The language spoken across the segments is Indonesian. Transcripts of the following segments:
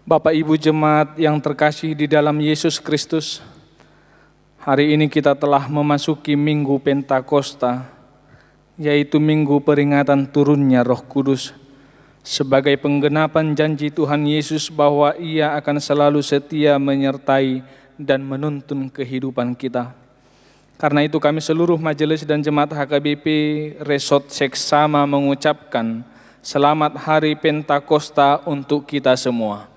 Bapak Ibu Jemaat yang terkasih di dalam Yesus Kristus, hari ini kita telah memasuki Minggu Pentakosta, yaitu Minggu peringatan turunnya Roh Kudus, sebagai penggenapan janji Tuhan Yesus bahwa Ia akan selalu setia menyertai dan menuntun kehidupan kita. Karena itu kami seluruh majelis dan jemaat HKBP Resort Seksama mengucapkan selamat Hari Pentakosta untuk kita semua.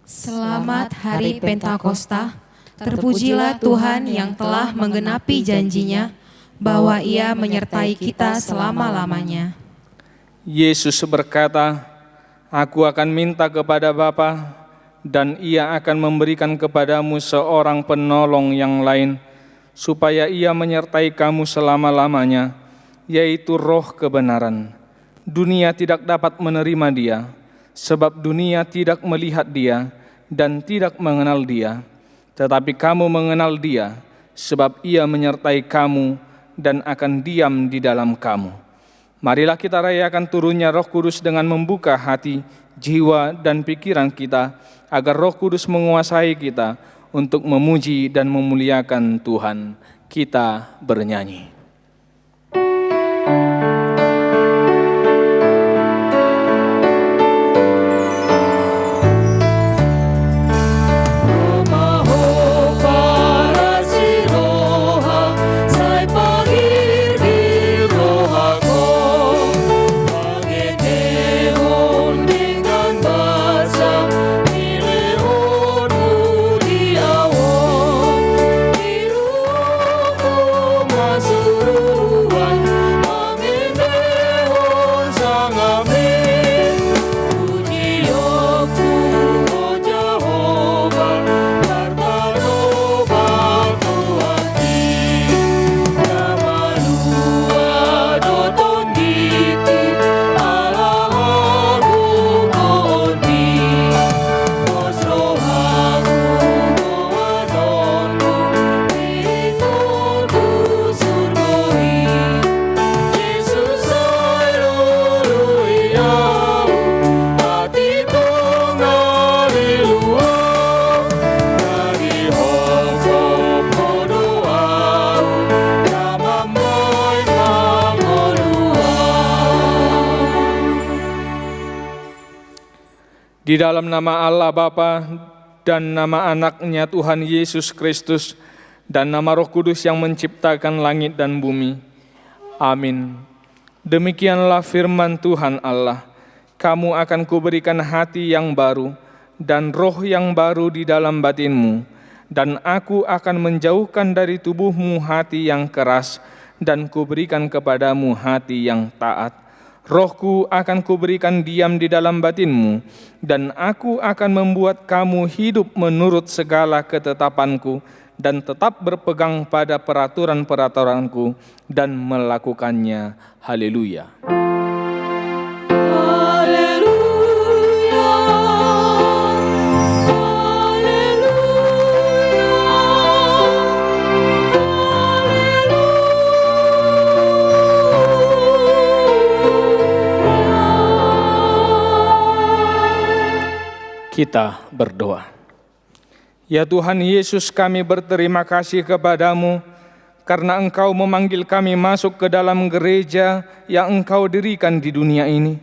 Selamat Hari Pentakosta, terpujilah Tuhan yang telah menggenapi janjinya bahwa Ia menyertai kita selama-lamanya. Yesus berkata, "Aku akan minta kepada Bapa, dan Ia akan memberikan kepadamu seorang penolong yang lain, supaya Ia menyertai kamu selama-lamanya, yaitu Roh kebenaran. Dunia tidak dapat menerima Dia, sebab dunia tidak melihat Dia dan tidak mengenal Dia. Tetapi kamu mengenal Dia, sebab Ia menyertai kamu dan akan diam di dalam kamu." Marilah kita rayakan turunnya Roh Kudus dengan membuka hati, jiwa, dan pikiran kita, agar Roh Kudus menguasai kita untuk memuji dan memuliakan Tuhan. Kita bernyanyi. Di dalam nama Allah Bapa dan nama Anaknya Tuhan Yesus Kristus dan nama Roh Kudus yang menciptakan langit dan bumi. Amin. Demikianlah firman Tuhan Allah. Kamu akan kuberikan hati yang baru dan roh yang baru di dalam batinmu. Dan aku akan menjauhkan dari tubuhmu hati yang keras dan kuberikan kepadamu hati yang taat. Rohku akan kuberikan diam di dalam batinmu, dan aku akan membuat kamu hidup menurut segala ketetapanku, dan tetap berpegang pada peraturan-peraturanku, dan melakukannya. Haleluya. Kita berdoa. Ya Tuhan Yesus, kami berterima kasih kepadamu karena Engkau memanggil kami masuk ke dalam gereja yang Engkau dirikan di dunia ini.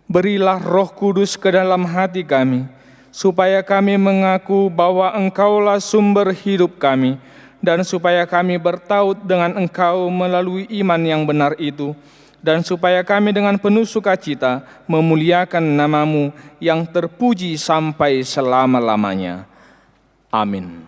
Berilah Roh Kudus ke dalam hati kami, supaya kami mengaku bahwa Engkaulah sumber hidup kami, dan supaya kami bertaut dengan Engkau melalui iman yang benar itu, dan supaya kami dengan penuh sukacita memuliakan nama-Mu yang terpuji sampai selama-lamanya. Amin.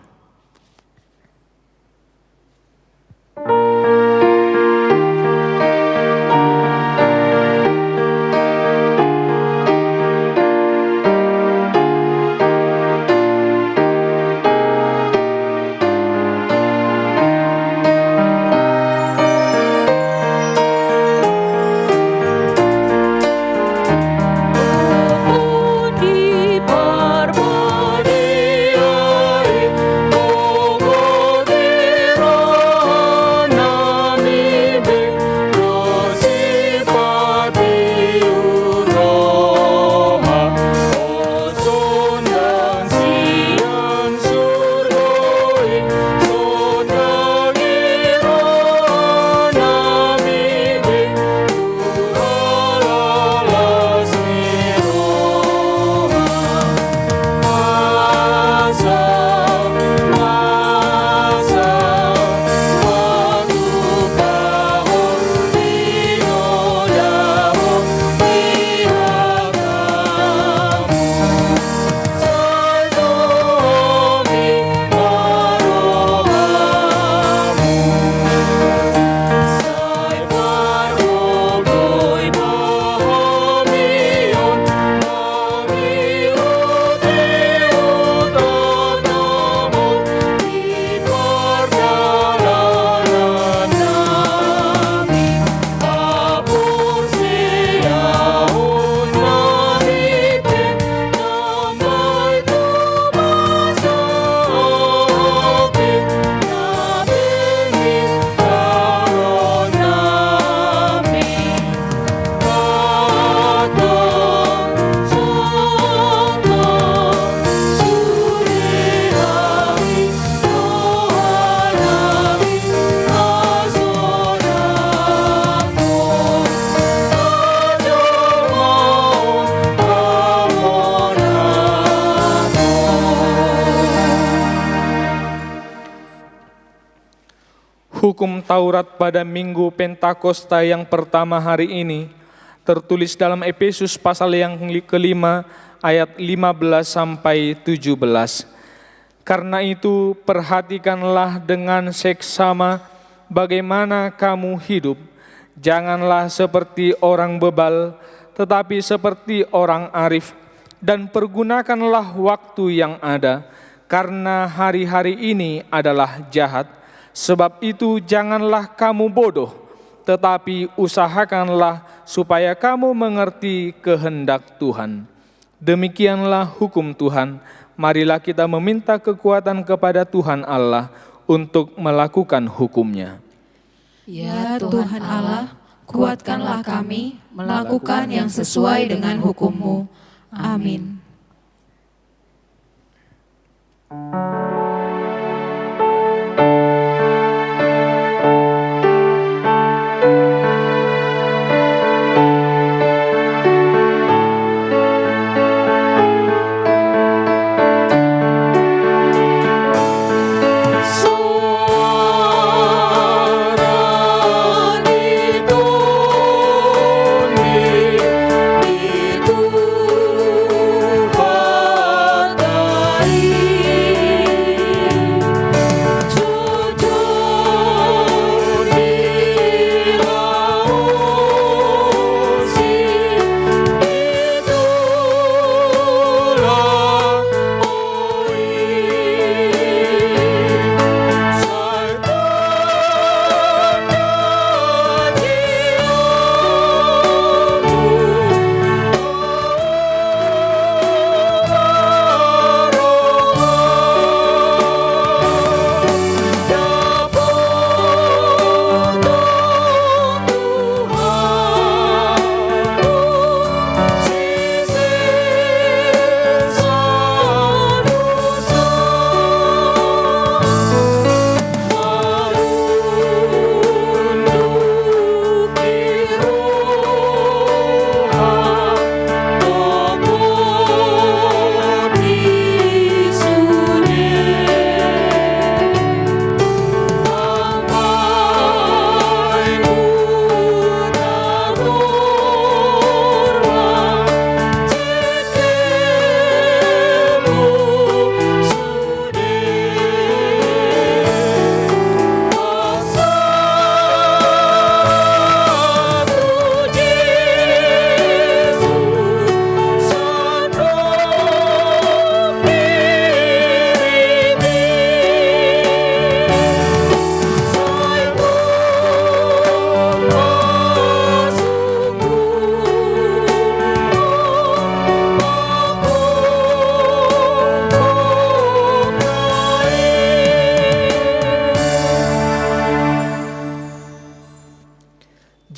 hukum Taurat pada Minggu Pentakosta yang pertama hari ini tertulis dalam Efesus pasal yang kelima ayat 15 sampai 17. Karena itu perhatikanlah dengan seksama bagaimana kamu hidup. Janganlah seperti orang bebal, tetapi seperti orang arif, dan pergunakanlah waktu yang ada, karena hari-hari ini adalah jahat. Sebab itu janganlah kamu bodoh, tetapi usahakanlah supaya kamu mengerti kehendak Tuhan. Demikianlah hukum Tuhan. Marilah kita meminta kekuatan kepada Tuhan Allah untuk melakukan hukum-Nya. Ya Tuhan Allah, kuatkanlah kami melakukan yang sesuai dengan hukum-Mu. Amin.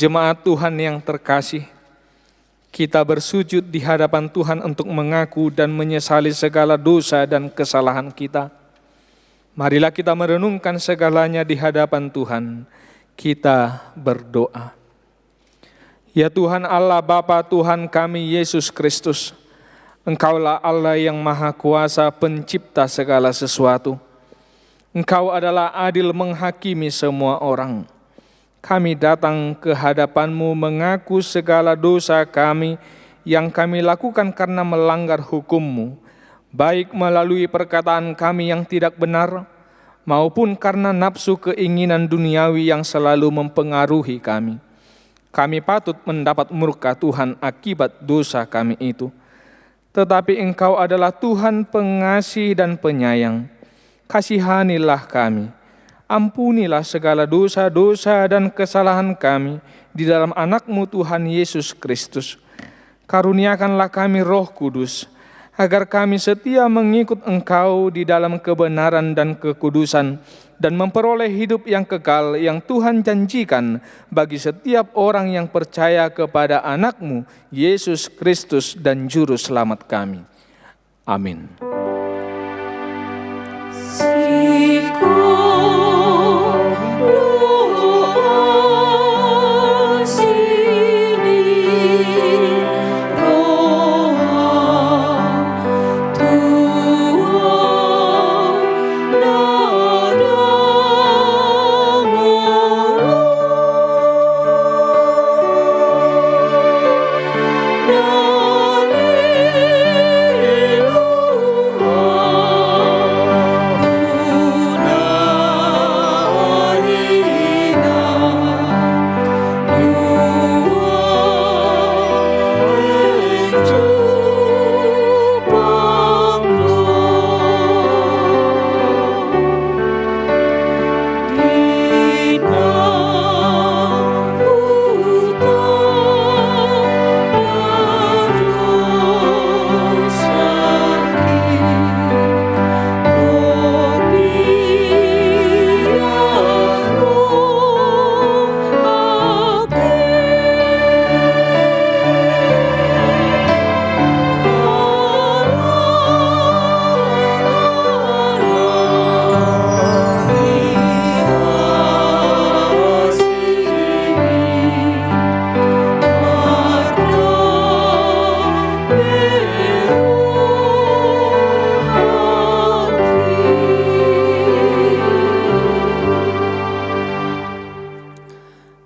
Jemaat Tuhan yang terkasih, kita bersujud di hadapan Tuhan untuk mengaku dan menyesali segala dosa dan kesalahan kita. Marilah kita merenungkan segalanya di hadapan Tuhan. Kita berdoa. Ya Tuhan Allah Bapa Tuhan kami Yesus Kristus, Engkaulah Allah yang Maha Kuasa, pencipta segala sesuatu. Engkau adalah adil menghakimi semua orang. Kami datang ke hadapan-Mu mengaku segala dosa kami yang kami lakukan karena melanggar hukum-Mu, baik melalui perkataan kami yang tidak benar, maupun karena nafsu keinginan duniawi yang selalu mempengaruhi kami. Kami patut mendapat murka Tuhan akibat dosa kami itu. Tetapi Engkau adalah Tuhan pengasih dan penyayang. Kasihanilah kami. Ampunilah segala dosa-dosa dan kesalahan kami di dalam anak-Mu Tuhan Yesus Kristus. Karuniakanlah kami Roh Kudus, agar kami setia mengikut Engkau di dalam kebenaran dan kekudusan, dan memperoleh hidup yang kekal yang Tuhan janjikan bagi setiap orang yang percaya kepada anak-Mu, Yesus Kristus dan Juru Selamat kami. Amin. Tuhan,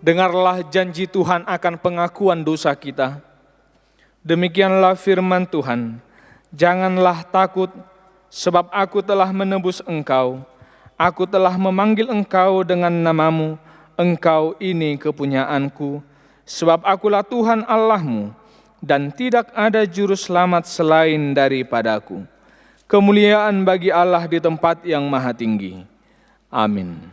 Dengarlah janji Tuhan akan pengakuan dosa kita. Demikianlah firman Tuhan, janganlah takut, sebab aku telah menebus engkau. Aku telah memanggil engkau dengan namamu, engkau ini kepunyaanku. Sebab akulah Tuhan Allahmu, dan tidak ada juru selamat selain daripadaku. Kemuliaan bagi Allah di tempat yang maha tinggi. Amin.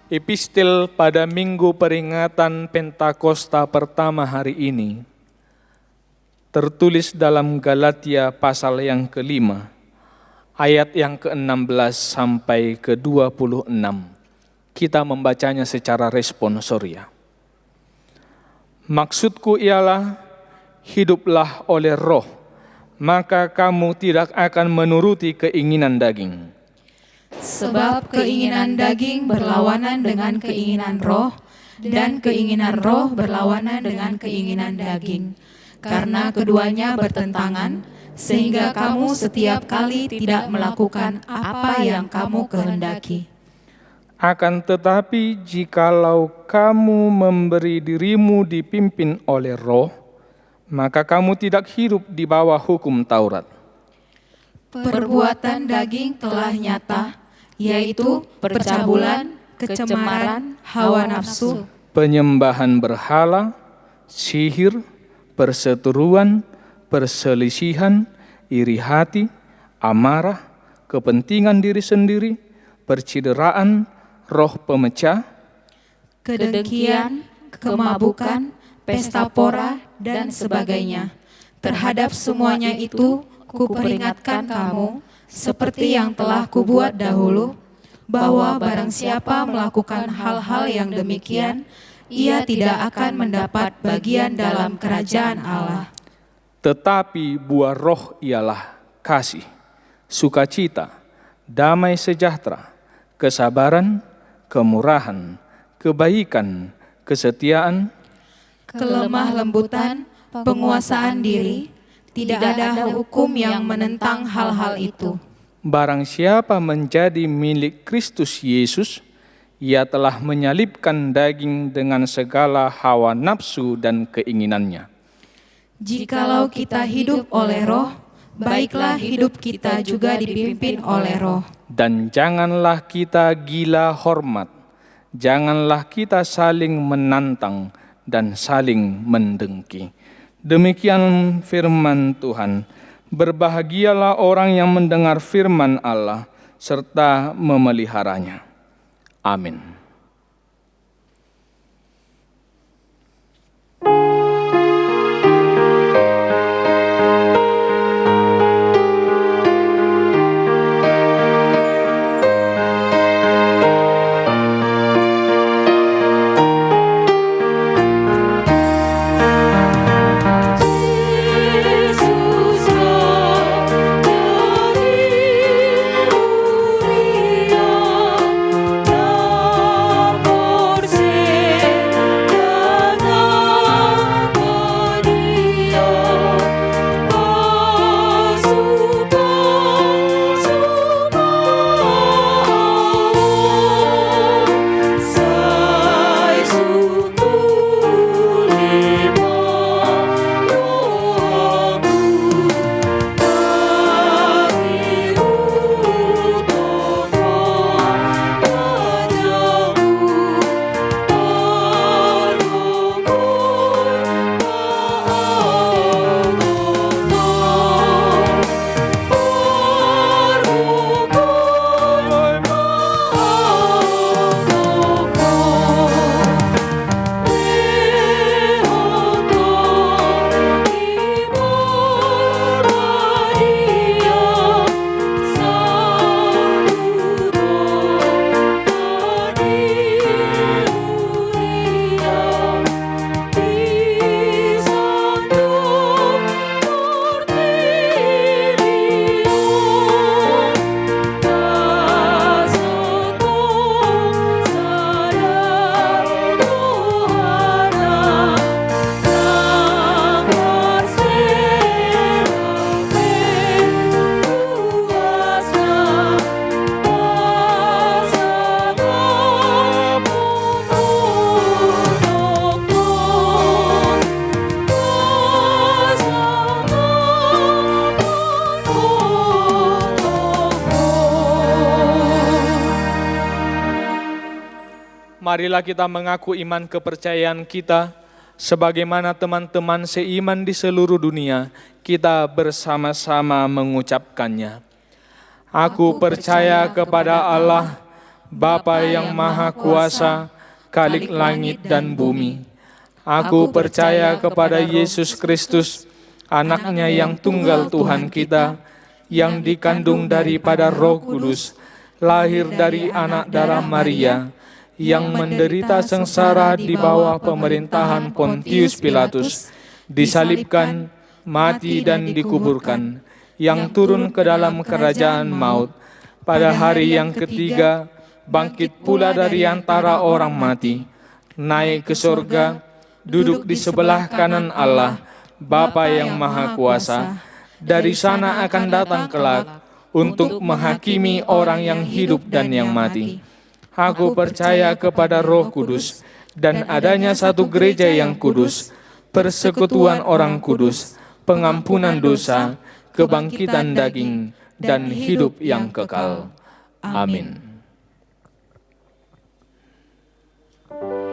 Epistel pada minggu peringatan Pentakosta pertama hari ini tertulis dalam Galatia pasal yang ke-5, ayat yang ke-16 sampai ke-26. Kita membacanya secara responsoria. Maksudku ialah, hiduplah oleh roh, maka kamu tidak akan menuruti keinginan daging. Sebab keinginan daging berlawanan dengan keinginan roh, dan keinginan roh berlawanan dengan keinginan daging. Karena keduanya bertentangan, sehingga kamu setiap kali tidak melakukan apa yang kamu kehendaki. Akan tetapi jikalau kamu memberi dirimu dipimpin oleh roh, maka kamu tidak hidup di bawah hukum Taurat. Perbuatan daging telah nyata, yaitu percabulan, kecemaran, hawa nafsu, penyembahan berhala, sihir, perseteruan, perselisihan, iri hati, amarah, kepentingan diri sendiri, percideraan, roh pemecah, kedengkian, kemabukan, pesta pora, dan sebagainya. Terhadap semuanya itu, kuperingatkan kamu, seperti yang telah kubuat dahulu, bahwa barang siapa melakukan hal-hal yang demikian, ia tidak akan mendapat bagian dalam kerajaan Allah. Tetapi buah roh ialah kasih, sukacita, damai sejahtera, kesabaran, kemurahan, kebaikan, kesetiaan, kelemah lembutan, penguasaan diri. Tidak ada hukum yang menentang hal-hal itu. Barang siapa menjadi milik Kristus Yesus, ia telah menyalibkan daging dengan segala hawa nafsu dan keinginannya. Jikalau kita hidup oleh roh, baiklah hidup kita juga dipimpin oleh roh. Dan janganlah kita gila hormat, janganlah kita saling menantang dan saling mendengki. Demikian firman Tuhan. Berbahagialah orang yang mendengar firman Allah serta memeliharanya. Amin. Marilah kita mengaku iman kepercayaan kita, sebagaimana teman-teman seiman di seluruh dunia, kita bersama-sama mengucapkannya. Aku percaya kepada Allah, Bapa yang Maha Kuasa, Khalik langit dan bumi. Aku percaya kepada Yesus Kristus, Anak-Nya yang tunggal Tuhan kita, yang dikandung daripada Roh Kudus, lahir dari anak darah Maria, yang menderita sengsara di bawah pemerintahan Pontius Pilatus, disalibkan, mati dan dikuburkan, yang turun ke dalam kerajaan maut, pada hari yang ketiga, bangkit pula dari antara orang mati, naik ke surga, duduk di sebelah kanan Allah, Bapa yang Maha Kuasa. Dari sana akan datang kelak, untuk menghakimi orang yang hidup dan yang mati. Aku percaya kepada Roh Kudus, dan adanya satu gereja yang kudus, persekutuan orang kudus, pengampunan dosa, kebangkitan daging, dan hidup yang kekal. Amin. Ku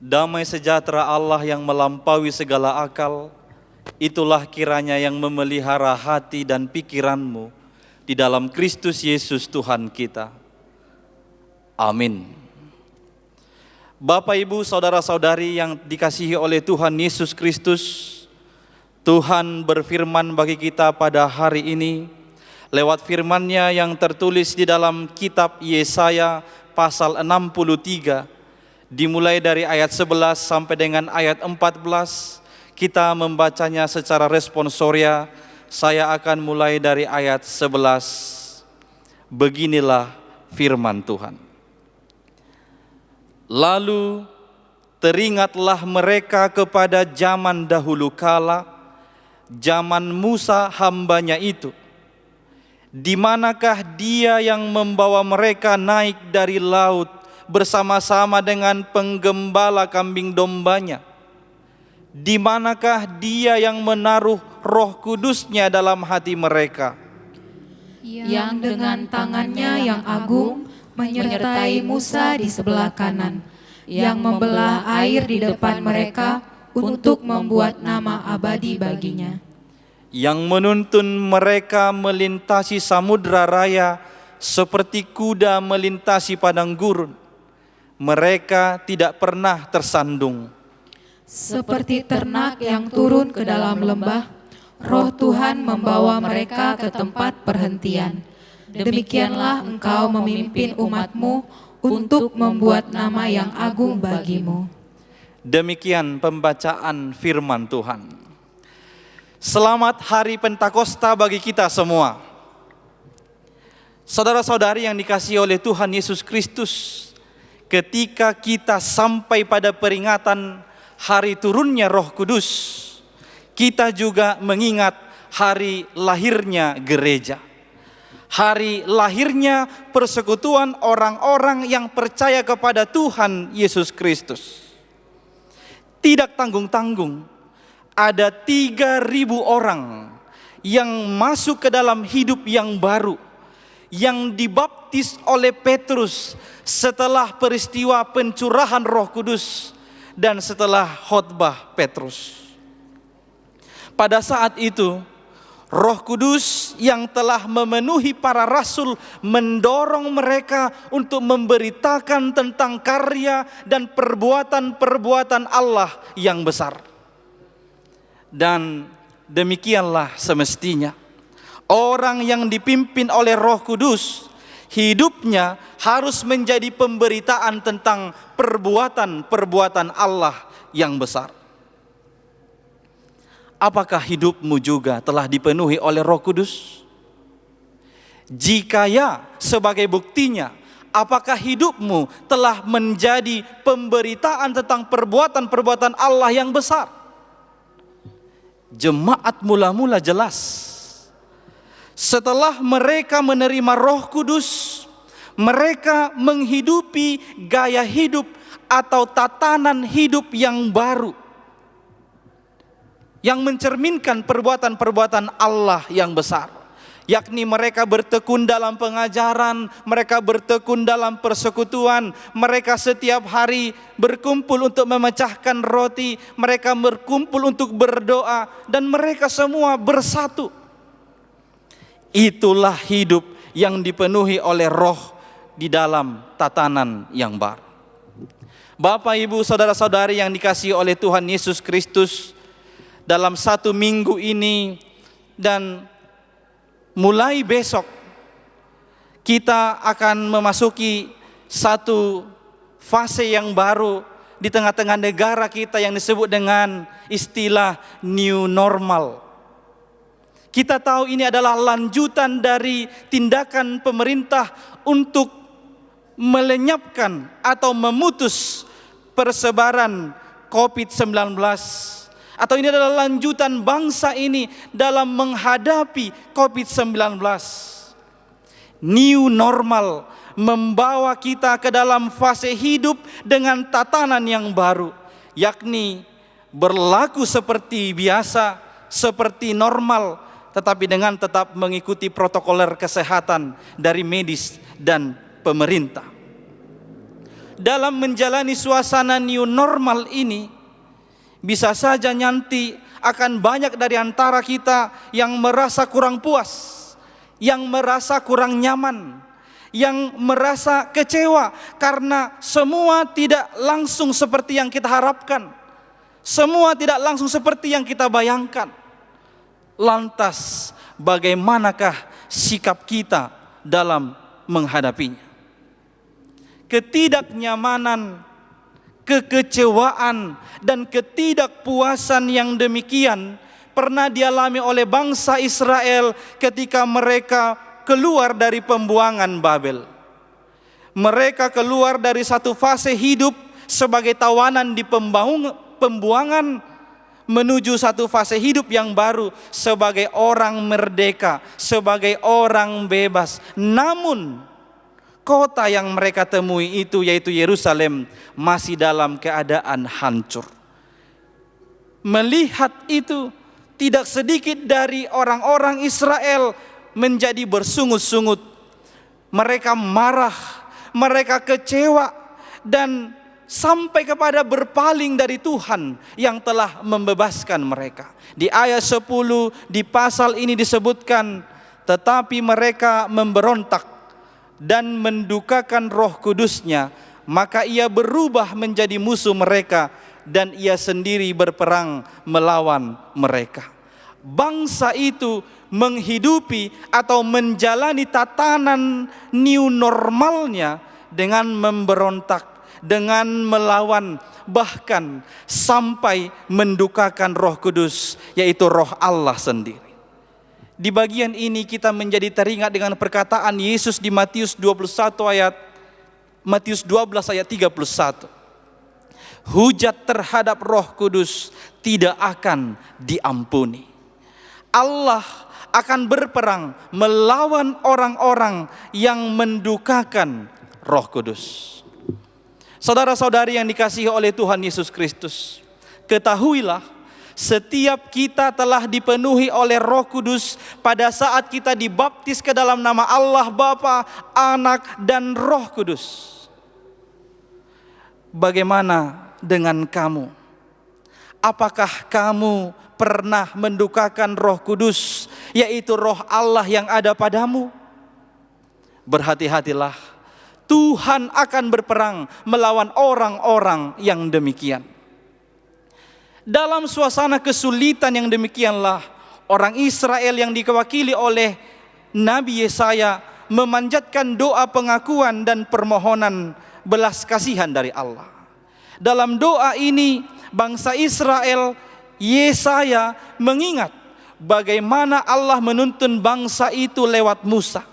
Damai sejahtera Allah yang melampaui segala akal, itulah kiranya yang memelihara hati dan pikiranmu di dalam Kristus Yesus Tuhan kita. Amin. Bapak, Ibu, saudara-saudari yang dikasihi oleh Tuhan Yesus Kristus, Tuhan berfirman bagi kita pada hari ini lewat firman-Nya yang tertulis di dalam kitab Yesaya pasal 63, dimulai dari ayat 11 sampai dengan ayat 14. Kita membacanya secara responsoria. Saya akan mulai dari ayat 11. Beginilah firman Tuhan. Lalu teringatlah mereka kepada zaman dahulu kala, zaman Musa hambanya itu. Di manakah dia yang membawa mereka naik dari laut bersama-sama dengan penggembala kambing dombanya? Di manakah dia yang menaruh Roh Kudus-Nya dalam hati mereka? Yang dengan tangannya yang agung menyertai Musa di sebelah kanan, yang membelah air di depan mereka untuk membuat nama abadi baginya. Yang menuntun mereka melintasi samudra raya seperti kuda melintasi padang gurun. Mereka tidak pernah tersandung. Seperti ternak yang turun ke dalam lembah, Roh Tuhan membawa mereka ke tempat perhentian. Demikianlah engkau memimpin umat-Mu untuk membuat nama yang agung bagimu. Demikian pembacaan firman Tuhan. Selamat Hari Pentakosta bagi kita semua. Saudara-saudari yang dikasihi oleh Tuhan Yesus Kristus, ketika kita sampai pada peringatan hari turunnya Roh Kudus, kita juga mengingat hari lahirnya gereja. Hari lahirnya persekutuan orang-orang yang percaya kepada Tuhan Yesus Kristus. Tidak tanggung-tanggung, ada 3.000 orang yang masuk ke dalam hidup yang baru, yang dibaptis oleh Petrus setelah peristiwa pencurahan Roh Kudus dan setelah khotbah Petrus. Pada saat itu, Roh Kudus yang telah memenuhi para rasul mendorong mereka untuk memberitakan tentang karya dan perbuatan-perbuatan Allah yang besar. Dan demikianlah semestinya. Orang yang dipimpin oleh Roh Kudus, hidupnya harus menjadi pemberitaan tentang perbuatan-perbuatan Allah yang besar. Apakah hidupmu juga telah dipenuhi oleh Roh Kudus? Jika ya, sebagai buktinya, apakah hidupmu telah menjadi pemberitaan tentang perbuatan-perbuatan Allah yang besar? Jemaat mula-mula jelas. Setelah mereka menerima Roh Kudus, mereka menghidupi gaya hidup atau tatanan hidup yang baru, yang mencerminkan perbuatan-perbuatan Allah yang besar. Yakni mereka bertekun dalam pengajaran, mereka bertekun dalam persekutuan, mereka setiap hari berkumpul untuk memecahkan roti, mereka berkumpul untuk berdoa, dan mereka semua bersatu. Itulah hidup yang dipenuhi oleh Roh di dalam tatanan yang baru. Bapak, Ibu, saudara-saudari yang dikasihi oleh Tuhan Yesus Kristus, dalam 1 minggu ini dan mulai besok kita akan memasuki satu fase yang baru di tengah-tengah negara kita yang disebut dengan istilah new normal. Kita tahu ini adalah lanjutan dari tindakan pemerintah untuk melenyapkan atau memutus persebaran COVID-19. Atau ini adalah lanjutan bangsa ini dalam menghadapi COVID-19. New normal membawa kita ke dalam fase hidup dengan tatanan yang baru, yakni berlaku seperti biasa, seperti normal, tetapi dengan tetap mengikuti protokoler kesehatan dari medis dan pemerintah. dalam menjalani suasana new normal ini, bisa saja nanti akan banyak dari antara kita yang merasa kurang puas, yang merasa kurang nyaman, yang merasa kecewa karena semua tidak langsung seperti yang kita harapkan, semua tidak langsung seperti yang kita bayangkan. Lantas bagaimanakah sikap kita dalam menghadapinya? Ketidaknyamanan, kekecewaan, dan ketidakpuasan yang demikian pernah dialami oleh bangsa Israel ketika mereka keluar dari pembuangan Babel. Mereka keluar dari satu fase hidup sebagai tawanan di pembuangan menuju satu fase hidup yang baru sebagai orang merdeka, sebagai orang bebas. Namun kota yang mereka temui itu, yaitu Yerusalem, masih dalam keadaan hancur. Melihat itu, tidak sedikit dari orang-orang Israel menjadi bersungut-sungut. Mereka marah, mereka kecewa, dan sampai kepada berpaling dari Tuhan yang telah membebaskan mereka. Di ayat 10 di pasal ini disebutkan, tetapi mereka memberontak dan mendukakan Roh Kudus-Nya, maka ia berubah menjadi musuh mereka dan ia sendiri berperang melawan mereka. Bangsa itu menghidupi atau menjalani tatanan new normalnya dengan memberontak, dengan melawan, bahkan sampai mendukakan Roh Kudus, yaitu Roh Allah sendiri. Di bagian ini kita menjadi teringat dengan perkataan Yesus di Matius 12 ayat 31. Hujat terhadap Roh Kudus tidak akan diampuni. Allah akan berperang melawan orang-orang yang mendukakan Roh Kudus. Saudara-saudari yang dikasihi oleh Tuhan Yesus Kristus, ketahuilah, setiap kita telah dipenuhi oleh Roh Kudus pada saat kita dibaptis ke dalam nama Allah Bapa, Anak, dan Roh Kudus. Bagaimana dengan kamu? Apakah kamu pernah mendukakan Roh Kudus, yaitu Roh Allah yang ada padamu? Berhati-hatilah, Tuhan akan berperang melawan orang-orang yang demikian. Dalam suasana kesulitan yang demikianlah, orang Israel yang diwakili oleh Nabi Yesaya memanjatkan doa pengakuan dan permohonan belas kasihan dari Allah. Dalam doa ini, bangsa Israel, Yesaya mengingat bagaimana Allah menuntun bangsa itu lewat Musa.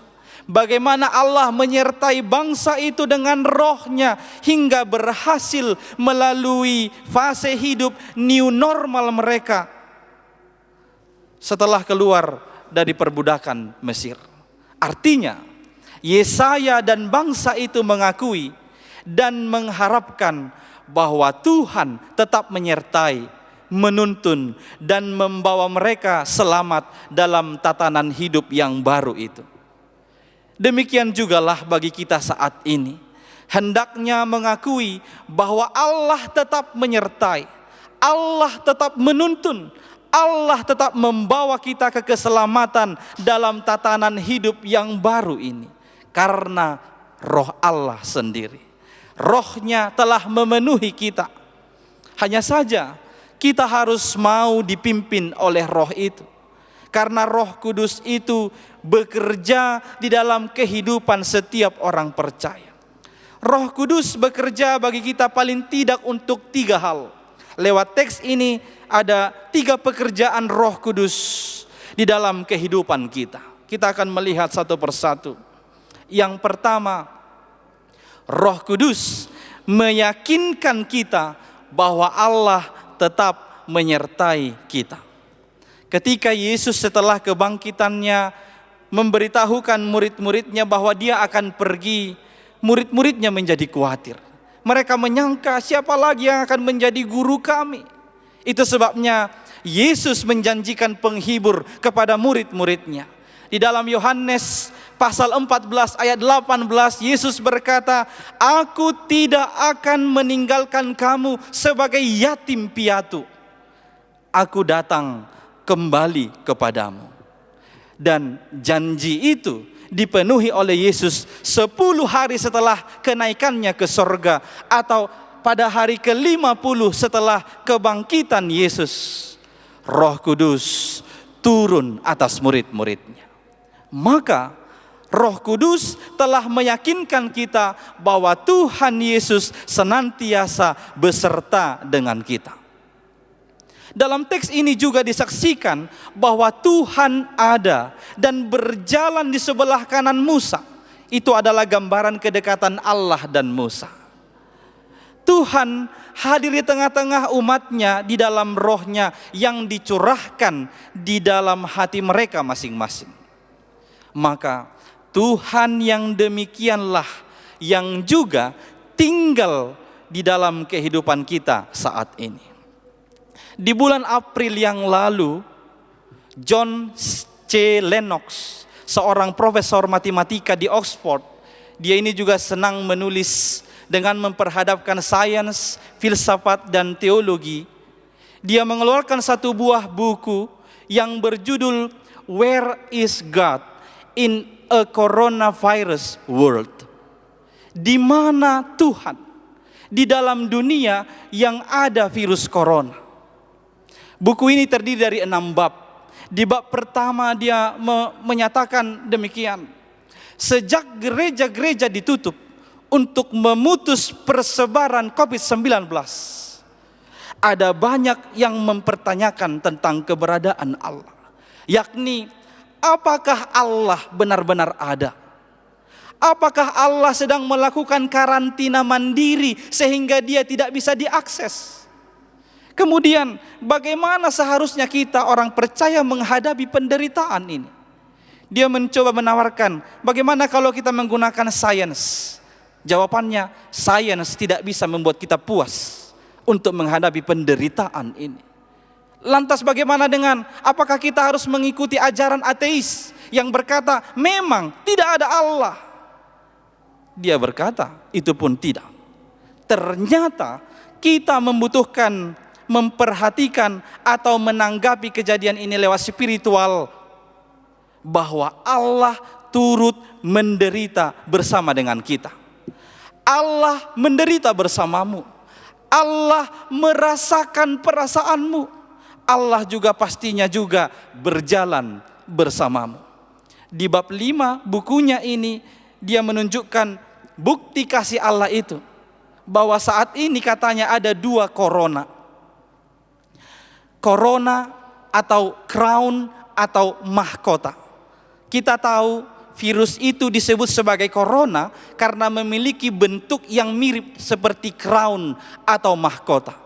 Bagaimana Allah menyertai bangsa itu dengan rohnya hingga berhasil melalui fase hidup new normal mereka setelah keluar dari perbudakan Mesir. Artinya, Yesaya dan bangsa itu mengakui dan mengharapkan bahwa Tuhan tetap menyertai, menuntun, dan membawa mereka selamat dalam tatanan hidup yang baru itu. Demikian jugalah bagi kita saat ini. Hendaknya mengakui bahwa Allah tetap menyertai, Allah tetap menuntun, Allah tetap membawa kita ke keselamatan dalam tatanan hidup yang baru ini. Karena Roh Allah sendiri, Rohnya telah memenuhi kita. Hanya saja kita harus mau dipimpin oleh Roh itu. Karena Roh Kudus itu bekerja di dalam kehidupan setiap orang percaya. Roh Kudus bekerja bagi kita paling tidak untuk 3 hal. Lewat teks ini ada 3 pekerjaan Roh Kudus di dalam kehidupan kita. Kita akan melihat satu persatu. Yang pertama, Roh Kudus meyakinkan kita bahwa Allah tetap menyertai kita. Ketika Yesus setelah kebangkitannya memberitahukan murid-muridnya bahwa dia akan pergi, murid-muridnya menjadi khawatir. Mereka menyangka siapa lagi yang akan menjadi guru kami. Itu sebabnya Yesus menjanjikan penghibur kepada murid-muridnya. Di dalam Yohanes pasal 14 ayat 18, Yesus berkata, "Aku tidak akan meninggalkan kamu sebagai yatim piatu. Aku datang kembali kepadamu." Dan janji itu dipenuhi oleh Yesus 10 hari setelah kenaikannya ke sorga, atau pada hari ke-50 setelah kebangkitan Yesus. Roh Kudus turun atas murid-muridnya. Maka Roh Kudus telah meyakinkan kita bahwa Tuhan Yesus senantiasa beserta dengan kita. Dalam teks ini juga disaksikan bahwa Tuhan ada dan berjalan di sebelah kanan Musa. Itu adalah gambaran kedekatan Allah dan Musa. Tuhan hadir di tengah-tengah umatnya di dalam rohnya yang dicurahkan di dalam hati mereka masing-masing. Maka Tuhan yang demikianlah yang juga tinggal di dalam kehidupan kita saat ini. Di bulan April yang lalu, John C. Lennox, seorang profesor matematika di Oxford, dia ini juga senang menulis dengan memperhadapkan sains, filsafat, dan teologi. Dia mengeluarkan satu buah buku yang berjudul Where is God in a Coronavirus World? Di mana Tuhan di dalam dunia yang ada virus corona? Buku ini terdiri dari 6 bab. Di bab pertama dia menyatakan demikian: sejak gereja-gereja ditutup untuk memutus persebaran COVID-19, ada banyak yang mempertanyakan tentang keberadaan Allah. Yakni, apakah Allah benar-benar ada? Apakah Allah sedang melakukan karantina mandiri sehingga dia tidak bisa diakses? Kemudian, bagaimana seharusnya kita orang percaya menghadapi penderitaan ini? Dia mencoba menawarkan, bagaimana kalau kita menggunakan sains? Jawabannya, sains tidak bisa membuat kita puas untuk menghadapi penderitaan ini. Lantas bagaimana dengan, apakah kita harus mengikuti ajaran ateis yang berkata memang tidak ada Allah? Dia berkata, itu pun tidak. Ternyata kita membutuhkan memperhatikan atau menanggapi kejadian ini lewat spiritual, bahwa Allah turut menderita bersama dengan kita. Allah menderita bersamamu. Allah merasakan perasaanmu. Allah juga pastinya juga berjalan bersamamu. Di bab 5 bukunya ini, dia menunjukkan bukti kasih Allah itu, bahwa saat ini katanya ada 2 corona. Corona atau crown atau mahkota. Kita tahu virus itu disebut sebagai corona karena memiliki bentuk yang mirip seperti crown atau mahkota.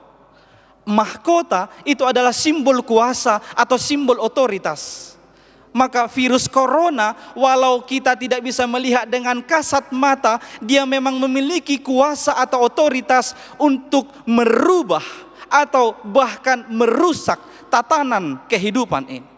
Mahkota itu adalah simbol kuasa atau simbol otoritas. Maka virus corona, walau kita tidak bisa melihat dengan kasat mata, dia memang memiliki kuasa atau otoritas untuk merubah atau bahkan merusak tatanan kehidupan ini.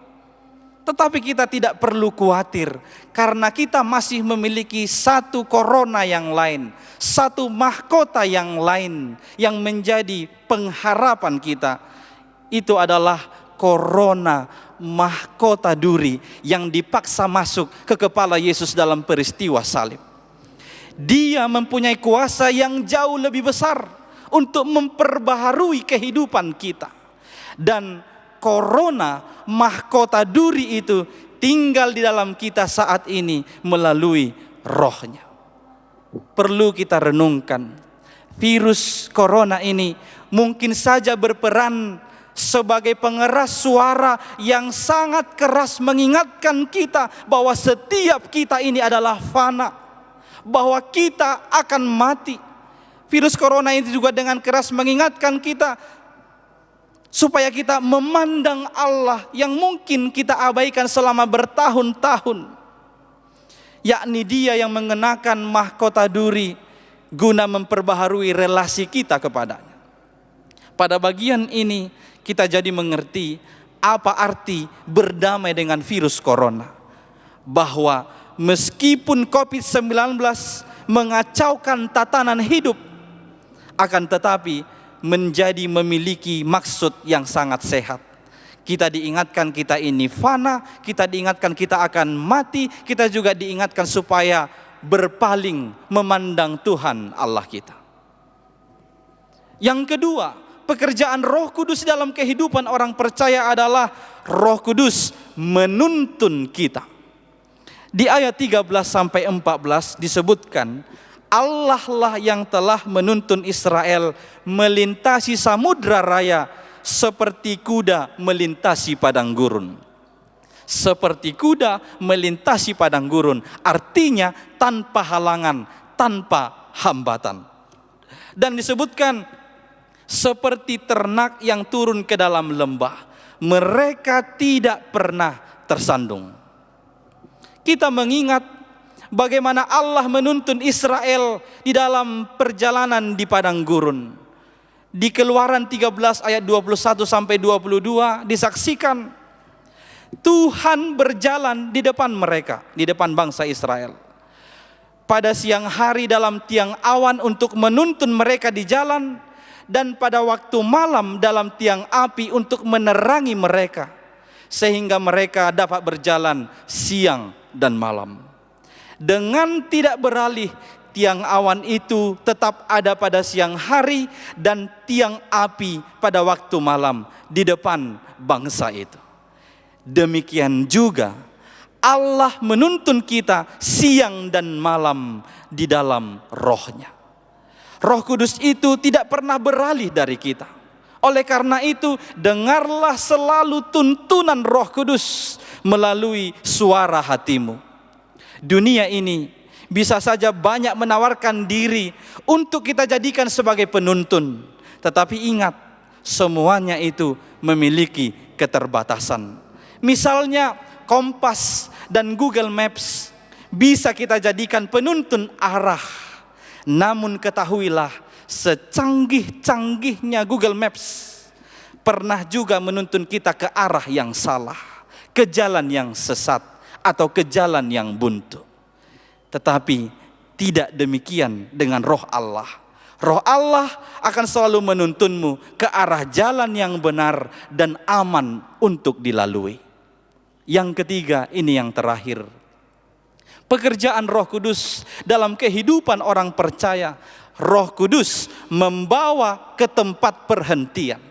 Tetapi kita tidak perlu khawatir, karena kita masih memiliki satu corona yang lain, satu mahkota yang lain yang menjadi pengharapan kita. Itu adalah corona mahkota duri yang dipaksa masuk ke kepala Yesus dalam peristiwa salib. Dia mempunyai kuasa yang jauh lebih besar untuk memperbaharui kehidupan kita. Dan corona mahkota duri itu tinggal di dalam kita saat ini melalui rohnya. Perlu kita renungkan, virus corona ini mungkin saja berperan sebagai pengeras suara yang sangat keras mengingatkan kita bahwa setiap kita ini adalah fana, bahwa kita akan mati. Virus corona ini juga dengan keras mengingatkan kita supaya kita memandang Allah yang mungkin kita abaikan selama bertahun-tahun, yakni Dia yang mengenakan mahkota duri guna memperbaharui relasi kita kepadanya. Pada bagian ini kita jadi mengerti apa arti berdamai dengan virus corona. bahwa meskipun COVID-19 mengacaukan tatanan hidup, akan tetapi memiliki maksud yang sangat sehat. Kita diingatkan kita ini fana, kita diingatkan kita akan mati, kita juga diingatkan supaya berpaling memandang Tuhan Allah kita. Yang kedua, pekerjaan Roh Kudus dalam kehidupan orang percaya adalah Roh Kudus menuntun kita. Di ayat 13 sampai 14 disebutkan, Allah lah yang telah menuntun Israel melintasi samudra raya seperti kuda melintasi padang gurun. Seperti kuda melintasi padang gurun, artinya tanpa halangan, tanpa hambatan. Dan disebutkan seperti ternak yang turun ke dalam lembah, mereka tidak pernah tersandung. Kita mengingat bagaimana Allah menuntun Israel di dalam perjalanan di padang gurun. Di Keluaran 13 ayat 21 sampai 22 disaksikan Tuhan berjalan di depan mereka, di depan bangsa Israel. Pada siang hari dalam tiang awan untuk menuntun mereka di jalan, dan pada waktu malam dalam tiang api untuk menerangi mereka, sehingga mereka dapat berjalan siang dan malam. Dengan tidak beralih, tiang awan itu tetap ada pada siang hari dan tiang api pada waktu malam di depan bangsa itu. Demikian juga Allah menuntun kita siang dan malam di dalam Roh-Nya. Roh Kudus itu tidak pernah beralih dari kita. Oleh karena itu, dengarlah selalu tuntunan Roh Kudus melalui suara hatimu. Dunia ini bisa saja banyak menawarkan diri untuk kita jadikan sebagai penuntun. Tetapi ingat, semuanya itu memiliki keterbatasan. Misalnya Kompas dan Google Maps bisa kita jadikan penuntun arah. Namun ketahuilah, secanggih-canggihnya Google Maps pernah juga menuntun kita ke arah yang salah, ke jalan yang sesat, atau ke jalan yang buntu. Tetapi tidak demikian dengan Roh Allah. Roh Allah akan selalu menuntunmu ke arah jalan yang benar dan aman untuk dilalui. Yang ketiga, ini yang terakhir. Pekerjaan Roh Kudus dalam kehidupan orang percaya, Roh Kudus membawa ke tempat perhentian.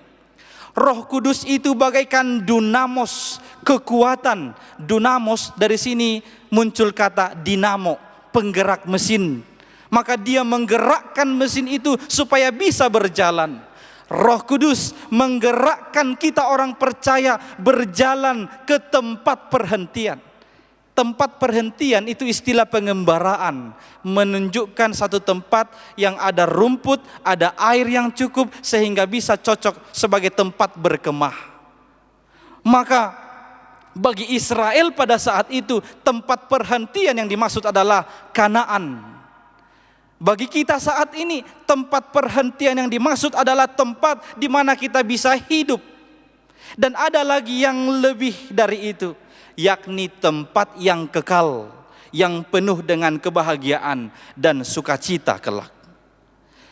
Roh Kudus itu bagaikan dunamos, kekuatan. Dunamos dari sini muncul kata dinamo, penggerak mesin. Maka dia menggerakkan mesin itu supaya bisa berjalan. Roh Kudus menggerakkan kita orang percaya berjalan ke tempat perhentian. Tempat perhentian itu istilah pengembaraan, menunjukkan satu tempat yang ada rumput, ada air yang cukup sehingga bisa cocok sebagai tempat berkemah. Maka bagi Israel pada saat itu tempat perhentian yang dimaksud adalah Kanaan. Bagi kita saat ini tempat perhentian yang dimaksud adalah tempat di mana kita bisa hidup. Dan ada lagi yang lebih dari itu, yakni tempat yang kekal, yang penuh dengan kebahagiaan dan sukacita kelak.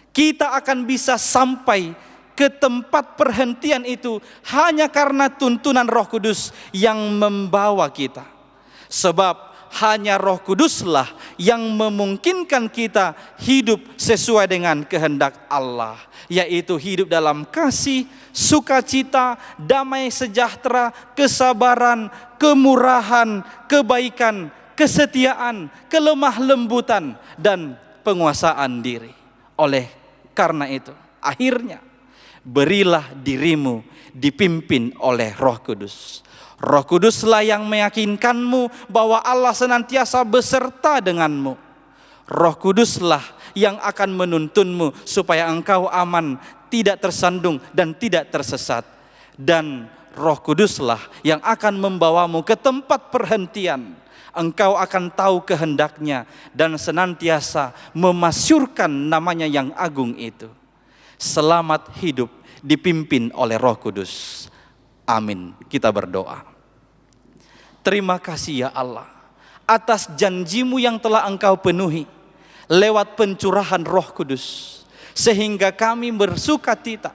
Kita akan bisa sampai ke tempat perhentian itu hanya karena tuntunan Roh Kudus yang membawa kita. Sebab hanya Roh Kuduslah yang memungkinkan kita hidup sesuai dengan kehendak Allah, yaitu hidup dalam kasih, sukacita, damai sejahtera, kesabaran, kemurahan, kebaikan, kesetiaan, kelemah lembutan, dan penguasaan diri. Oleh karena itu, akhirnya berilah dirimu dipimpin oleh Roh Kudus. Roh Kuduslah yang meyakinkanmu bahwa Allah senantiasa beserta denganmu. Roh Kuduslah yang akan menuntunmu supaya engkau aman, tidak tersandung dan tidak tersesat. Dan Roh Kuduslah yang akan membawamu ke tempat perhentian. Engkau akan tahu kehendaknya dan senantiasa memasyurkan namanya yang agung itu. Selamat hidup dipimpin oleh Roh Kudus. Amin. Kita berdoa. Terima kasih ya Allah. atas janjimu yang telah Engkau penuhi lewat pencurahan Roh Kudus, sehingga kami bersukacita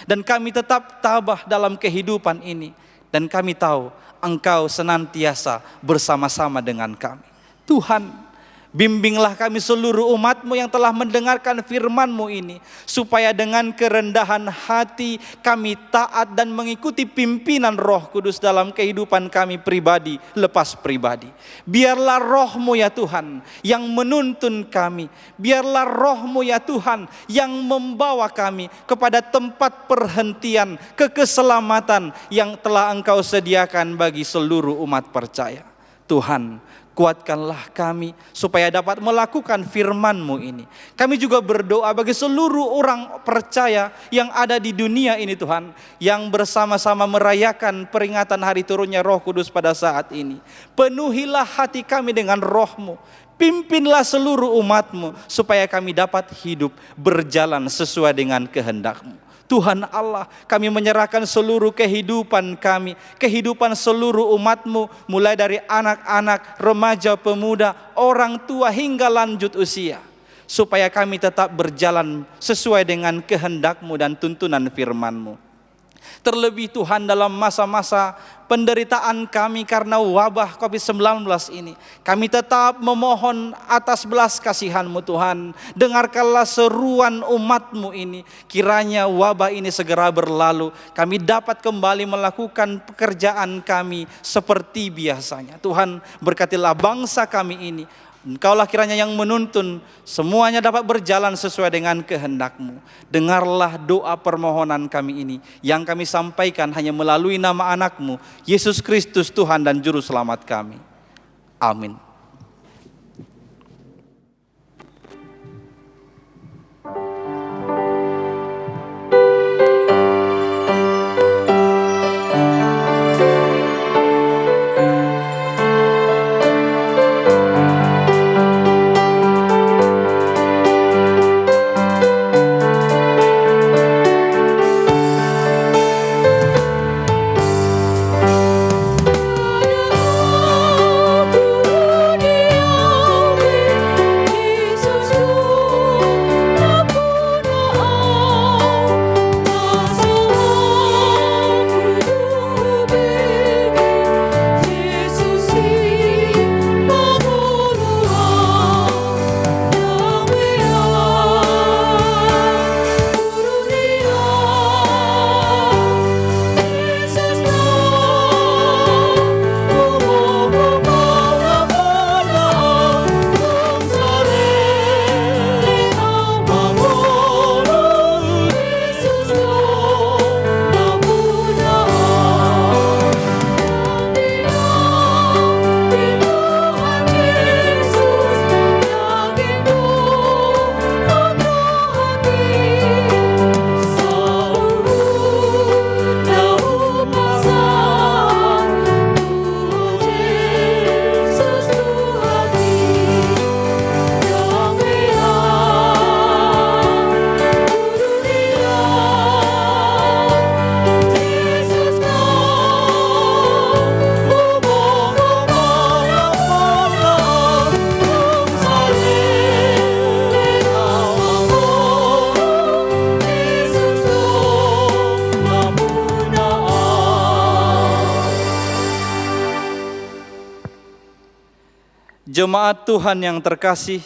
dan kami tetap tabah dalam kehidupan ini, dan kami tahu Engkau senantiasa bersama-sama dengan kami. Tuhan, bimbinglah kami seluruh umat-Mu yang telah mendengarkan firman-Mu ini, supaya dengan kerendahan hati kami taat dan mengikuti pimpinan Roh Kudus dalam kehidupan kami pribadi lepas pribadi. Biarlah Roh-Mu ya Tuhan yang menuntun kami. Biarlah Roh-Mu ya Tuhan yang membawa kami kepada tempat perhentian kekeselamatan yang telah Engkau sediakan bagi seluruh umat percaya. Tuhan, kuatkanlah kami supaya dapat melakukan firman-Mu ini. Kami juga berdoa bagi seluruh orang percaya yang ada di dunia ini Tuhan, yang bersama-sama merayakan peringatan hari turunnya Roh Kudus pada saat ini. Penuhilah hati kami dengan Roh-Mu. Pimpinlah seluruh umat-Mu supaya kami dapat hidup berjalan sesuai dengan kehendak-Mu. Tuhan Allah, kami menyerahkan seluruh kehidupan kami, kehidupan seluruh umat-Mu, mulai dari anak-anak, remaja, pemuda, orang tua hingga lanjut usia, supaya kami tetap berjalan sesuai dengan kehendak-Mu dan tuntunan firman-Mu. Terlebih Tuhan, dalam masa-masa penderitaan kami karena wabah COVID-19 ini, kami tetap memohon atas belas kasihan-Mu Tuhan. Dengarkanlah seruan umat-Mu ini, kiranya wabah ini segera berlalu, kami dapat kembali melakukan pekerjaan kami seperti biasanya. Tuhan, berkatilah bangsa kami ini. Engkaulah kiranya yang menuntun, semuanya dapat berjalan sesuai dengan kehendak-Mu. Dengarlah doa permohonan kami ini, yang kami sampaikan hanya melalui nama anak-Mu, Yesus Kristus Tuhan dan Juru Selamat kami. Amin. Jemaat Tuhan yang terkasih,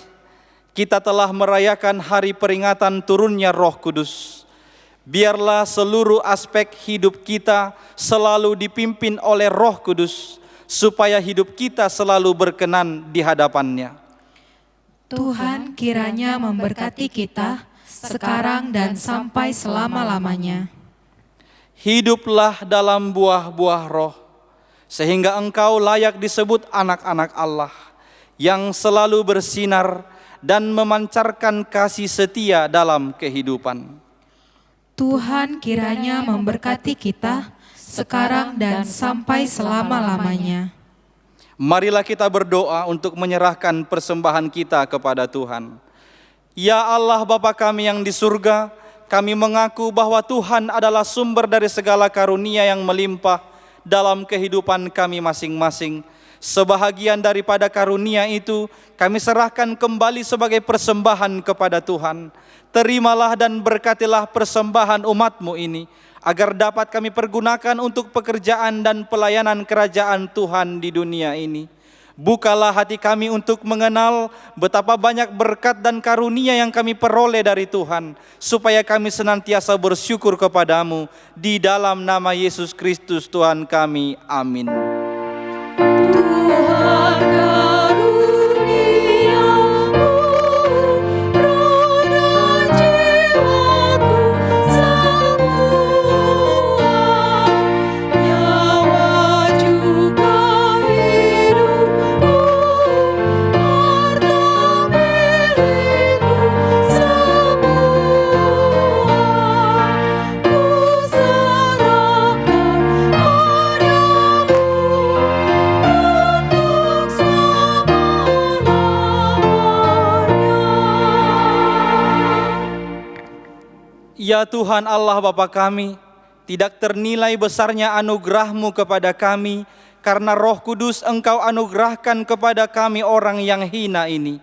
kita telah merayakan hari peringatan turunnya Roh Kudus. Biarlah seluruh aspek hidup kita selalu dipimpin oleh Roh Kudus, supaya hidup kita selalu berkenan di hadapan-Nya. Tuhan kiranya memberkati kita sekarang dan sampai selama-lamanya. Hiduplah dalam buah-buah roh, sehingga engkau layak disebut anak-anak Allah, yang selalu bersinar dan memancarkan kasih setia dalam kehidupan. Tuhan kiranya memberkati kita sekarang dan sampai selama-lamanya. Marilah kita berdoa untuk menyerahkan persembahan kita kepada Tuhan. Ya Allah Bapa kami yang di surga, kami mengaku bahwa Tuhan adalah sumber dari segala karunia yang melimpah dalam kehidupan kami masing-masing, Sebahagian daripada karunia itu kami serahkan kembali sebagai persembahan kepada Tuhan. Terimalah dan berkatilah persembahan umat-Mu ini, agar dapat kami pergunakan untuk pekerjaan dan pelayanan kerajaan Tuhan di dunia ini. Bukalah hati kami untuk mengenal betapa banyak berkat dan karunia yang kami peroleh dari Tuhan, supaya kami senantiasa bersyukur kepadamu. Di dalam nama Yesus Kristus Tuhan kami, amin. Tuhan karuniamu, roh dan jiwaku semua, nyawa juga hidupku, harta milikku semua, ku serahkan padamu. Ya Tuhan Allah Bapa kami, tidak ternilai besarnya anugerah-Mu kepada kami, karena Roh Kudus Engkau anugerahkan kepada kami orang yang hina ini.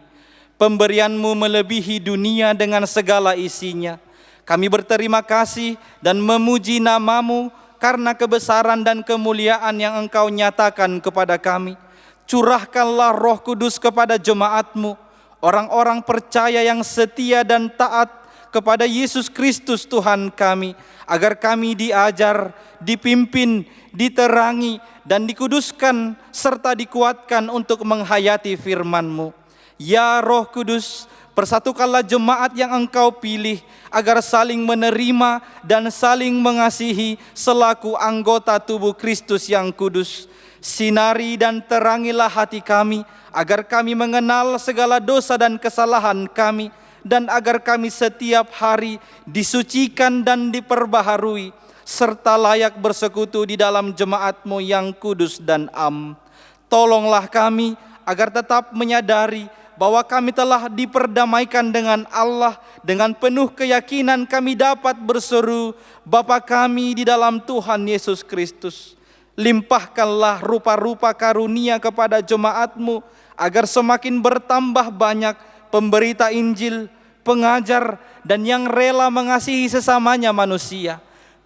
Pemberian-Mu melebihi dunia dengan segala isinya. Kami berterima kasih dan memuji nama-Mu karena kebesaran dan kemuliaan yang Engkau nyatakan kepada kami. Curahkanlah Roh Kudus kepada jemaat-Mu, orang-orang percaya yang setia dan taat kepada Yesus Kristus Tuhan kami, agar kami diajar, dipimpin, diterangi, dan dikuduskan, serta dikuatkan untuk menghayati firman-Mu. Ya Roh Kudus, persatukanlah jemaat yang Engkau pilih, agar saling menerima dan saling mengasihi selaku anggota tubuh Kristus yang kudus. Sinari dan terangilah hati kami, agar kami mengenal segala dosa dan kesalahan kami, dan agar kami setiap hari disucikan dan diperbaharui, serta layak bersekutu di dalam jemaat-Mu yang kudus dan am. Tolonglah kami agar tetap menyadari bahwa kami telah diperdamaikan dengan Allah. Dengan penuh keyakinan kami dapat berseru, Bapa kami di dalam Tuhan Yesus Kristus. Limpahkanlah rupa-rupa karunia kepada jemaat-Mu, agar semakin bertambah banyak pemberita Injil, pengajar, dan yang rela mengasihi sesamanya manusia.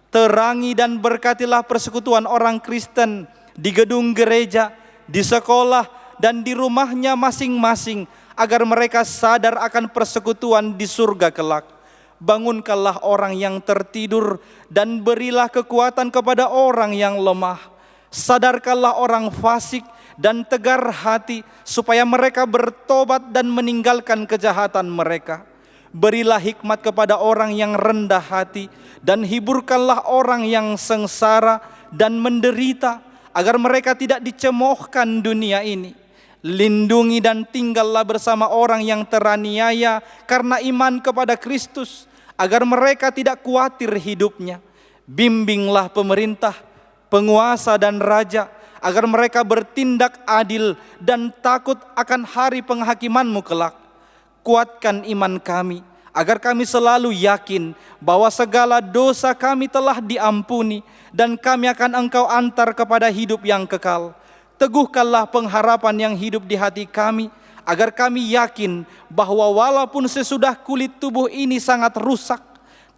Terangi dan berkatilah persekutuan orang Kristen di gedung gereja, di sekolah, dan di rumahnya masing-masing, agar mereka sadar akan persekutuan di surga kelak. Bangunkanlah orang yang tertidur dan berilah kekuatan kepada orang yang lemah. Sadarkanlah orang fasik dan tegar hati, supaya mereka bertobat dan meninggalkan kejahatan mereka. Berilah hikmat kepada orang yang rendah hati, dan hiburkanlah orang yang sengsara dan menderita, agar mereka tidak dicemoohkan dunia ini. Lindungi dan tinggallah bersama orang yang teraniaya karena iman kepada Kristus, agar mereka tidak khawatir hidupnya. Bimbinglah pemerintah, penguasa dan raja, agar mereka bertindak adil dan takut akan hari penghakiman-Mu kelak. Kuatkan iman kami, agar kami selalu yakin bahwa segala dosa kami telah diampuni, dan kami akan Engkau antar kepada hidup yang kekal. Teguhkanlah pengharapan yang hidup di hati kami, agar kami yakin bahwa walaupun sesudah kulit tubuh ini sangat rusak,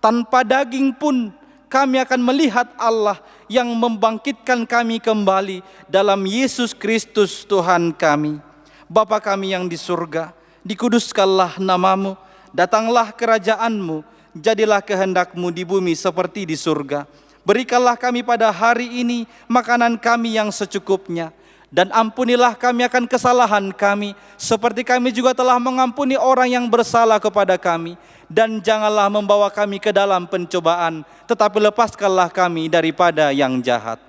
tanpa daging pun kami akan melihat Allah yang membangkitkan kami kembali dalam Yesus Kristus Tuhan kami. Bapa kami yang di surga, dikuduskanlah nama-Mu, datanglah kerajaan-Mu, jadilah kehendak-Mu di bumi seperti di surga. Berikanlah kami pada hari ini makanan kami yang secukupnya, dan ampunilah kami akan kesalahan kami, seperti kami juga telah mengampuni orang yang bersalah kepada kami. Dan janganlah membawa kami ke dalam pencobaan, tetapi lepaskanlah kami daripada yang jahat.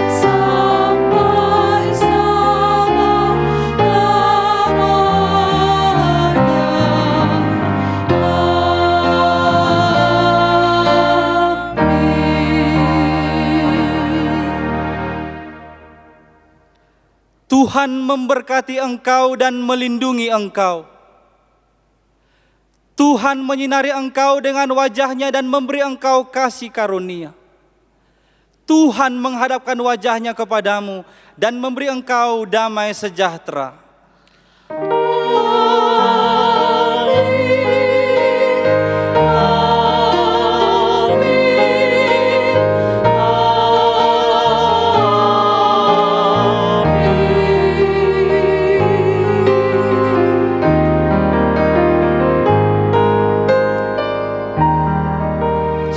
Sampai Tuhan memberkati engkau dan melindungi engkau. Tuhan menyinari engkau dengan wajah-Nya dan memberi engkau kasih karunia. Tuhan menghadapkan wajah-Nya kepadamu dan memberi engkau damai sejahtera.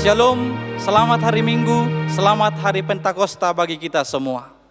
Shalom, selamat hari Minggu, selamat hari Pentakosta bagi kita semua.